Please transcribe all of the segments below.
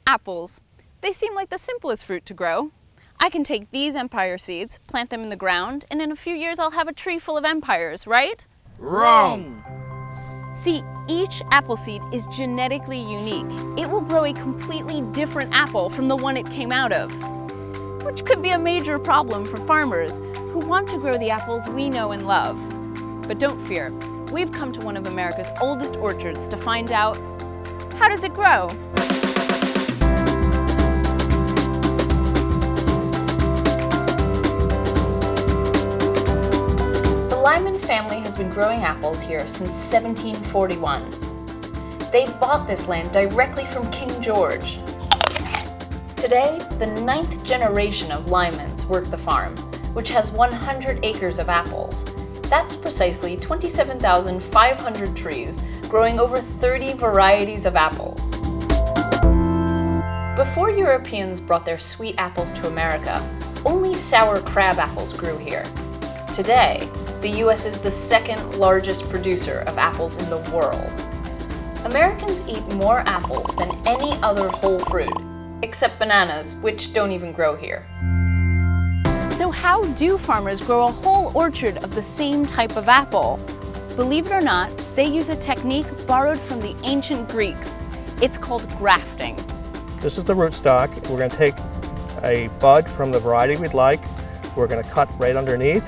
Apples. They seem like the simplest fruit to grow. I can take these empire seeds, plant them in the ground, and in a few years I'll have a tree full of empires, right? Wrong! See, each apple seed is genetically unique. It will grow a completely different apple from the one it came out of, which could be a major problem for farmers who want to grow the apples we know and love. But don't fear, we've come to one of America's oldest orchards to find out, how does it grow? The Lyman family has been growing apples here since 1741. They bought this land directly from King George. Today, the 9th generation of Lymans work the farm, which has 100 acres of apples. That's precisely 27,500 trees, growing over 30 varieties of apples. Before Europeans brought their sweet apples to America, only sour crab apples grew here. Today, the US is the second largest producer of apples in the world. Americans eat more apples than any other whole fruit, except bananas, which don't even grow here. So how do farmers grow a whole orchard of the same type of apple? Believe it or not, they use a technique borrowed from the ancient Greeks. It's called grafting. This is the rootstock. We're going to take a bud from the variety we'd like. We're going to cut right underneath,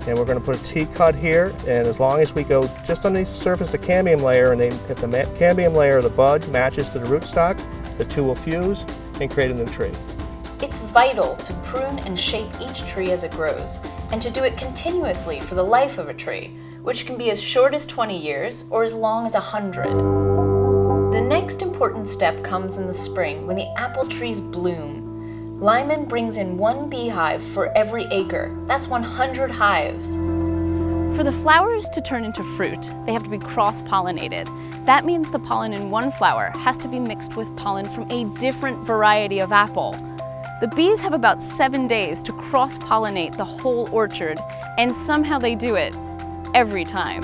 and we're going to put a T-cut here, and as long as we go just underneath the surface of the cambium layer, and if the cambium layer of the bud matches to the rootstock, the two will fuse and create a new tree. It's vital to prune and shape each tree as it grows, and to do it continuously for the life of a tree, which can be as short as 20 years or as long as 100. The next important step comes in the spring when the apple trees bloom. Lyman brings in 1 beehive for every acre. That's 100 hives. For the flowers to turn into fruit, they have to be cross-pollinated. That means the pollen in one flower has to be mixed with pollen from a different variety of apple. The bees have about 7 days to cross-pollinate the whole orchard, and somehow they do it every time.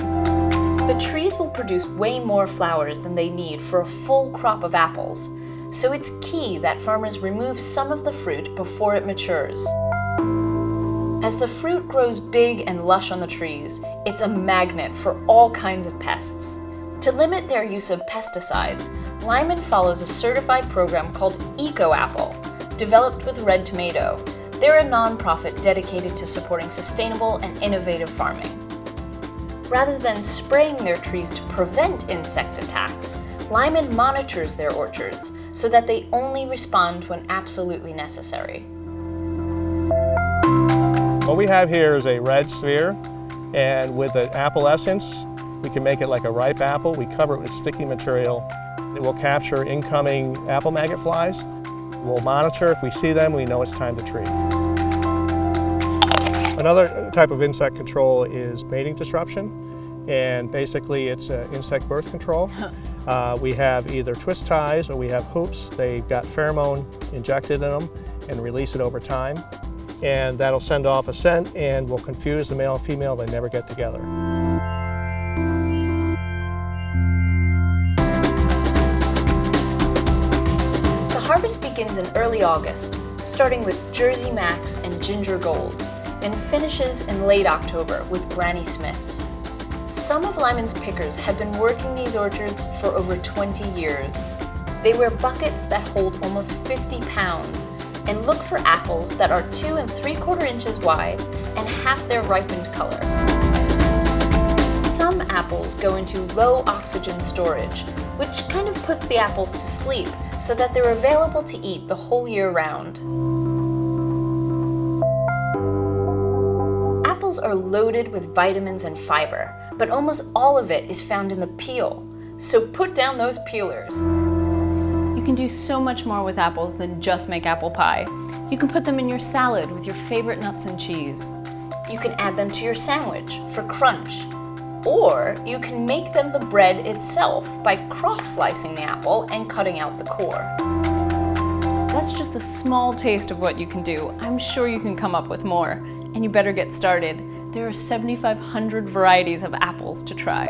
The trees will produce way more flowers than they need for a full crop of apples, so it's key that farmers remove some of the fruit before it matures. As the fruit grows big and lush on the trees, it's a magnet for all kinds of pests. To limit their use of pesticides, Lyman follows a certified program called Eco-Apple, developed with Red Tomato. They're a nonprofit dedicated to supporting sustainable and innovative farming. Rather than spraying their trees to prevent insect attacks, Lyman monitors their orchards so that they only respond when absolutely necessary. What we have here is a red sphere, and with the apple essence, we can make it like a ripe apple. We cover it with sticky material. It will capture incoming apple maggot flies. We'll monitor. If we see them, we know it's time to treat. Another type of insect control is mating disruption, and basically it's insect birth control. We have either twist ties or we have hoops. They've got pheromone injected in them and release it over time. And that'll send off a scent and will confuse the male and female. They never get together. The harvest begins in early August, starting with Jersey Max and Ginger Golds, and finishes in late October with Granny Smiths. Some of Lyman's pickers have been working these orchards for over 20 years. They wear buckets that hold almost 50 pounds and look for apples that are 2 3/4 inches wide and half their ripened color. Some apples go into low oxygen storage, which kind of puts the apples to sleep so that they're available to eat the whole year round. Apples are loaded with vitamins and fiber, but almost all of it is found in the peel, so put down those peelers. You can do so much more with apples than just make apple pie. You can put them in your salad with your favorite nuts and cheese. You can add them to your sandwich for crunch. Or you can make them the bread itself by cross-slicing the apple and cutting out the core. That's just a small taste of what you can do. I'm sure you can come up with more, and you better get started. There are 7,500 varieties of apples to try.